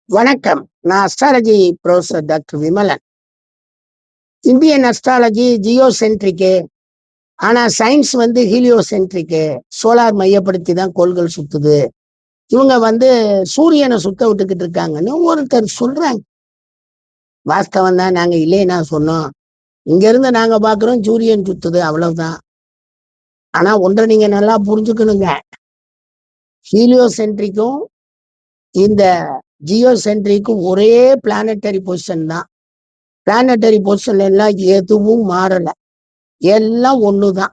வணக்கம். நான் astrology professor doctor Vimalan. Indian astrology geocentric, ஆனா சயின்ஸ் ஹீலியோசென்ட்ரிக்கு. சோலார் மையப்படுத்தி தான் கோள்கள் சுத்துது. இவங்க சூரியனை சுத்த விட்டுக்கிட்டு இருக்காங்கன்னு ஒருத்தர் சொல்றாங்க. வாஸ்தவம் தான், நாங்க இல்லைன்னா சொன்னோம். இங்க இருந்து நாங்க பாக்குறோம், சூரியன் சுத்துது, அவ்வளவுதான். ஆனா ஒன்றை நீங்க நல்லா புரிஞ்சுக்கணுங்க. ஹீலியோசென்ட்ரிக்கும் இந்த ஜியோசென்ட்ரிக்கும் ஒரே பிளானட்டரி பொசிஷன் தான். பிளானட்டரி பொசிஷன் எல்லாம் எதுவும் மாறல, எல்லாம் ஒண்ணுதான்.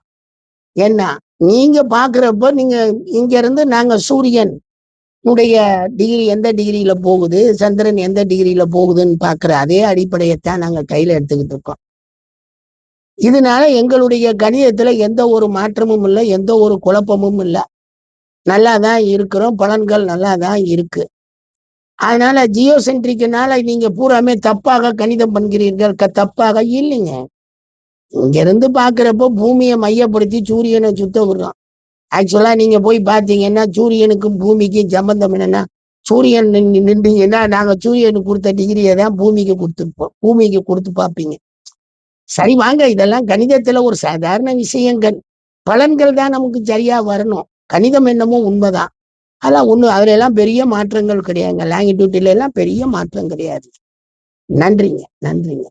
என்ன நீங்க பாக்குறப்ப நீங்க இங்க இருந்து நாங்க சூரியன் உடைய டிகிரி எந்த டிகிரியில போகுது, சந்திரன் எந்த டிகிரியில போகுதுன்னு பாக்குற அதே அடிப்படையத்தான் நாங்க கையில எடுத்துக்கிட்டு இருக்கோம். இதனால எங்களுடைய கணிதத்துல எந்த ஒரு மாற்றமும் இல்லை, எந்த ஒரு குழப்பமும் இல்லை. நல்லாதான் இருக்கிறோம், பலன்கள் நல்லாதான் இருக்கு. அதனால ஜியோசென்ட்ரிக்குனால நீங்க பூராமே தப்பாக கணிதம் பண்ணுகிறீர்கள். தப்பாக இல்லைங்க. இங்க இருந்து பாக்குறப்போ பூமியை மையப்படுத்தி சூரியனை சுத்த விடுறோம். ஆக்சுவலா நீங்க போய் பாத்தீங்கன்னா சூரியனுக்கும் பூமிக்கும் சம்பந்தம் என்னன்னா, சூரியன் நின்றீங்கன்னா நாங்க சூரியனுக்கு கொடுத்த டிகிரியை தான் பூமிக்கு கொடுத்துருப்போம். பூமிக்கு கொடுத்து பார்ப்பீங்க. சரி வாங்க, இதெல்லாம் கணிதத்துல ஒரு சாதாரண விஷயங்கள். பலன்கள் தான் நமக்கு சரியா வரணும். கணிதம் என்னமோ உண்மைதான். அதெல்லாம் அதுல எல்லாம் பெரிய மாற்றங்கள் கிடையாதுங்க. லாங்கிடியூட்ல எல்லாம் பெரிய மாற்றம் கிடையாது. நன்றிங்க, நன்றிங்க.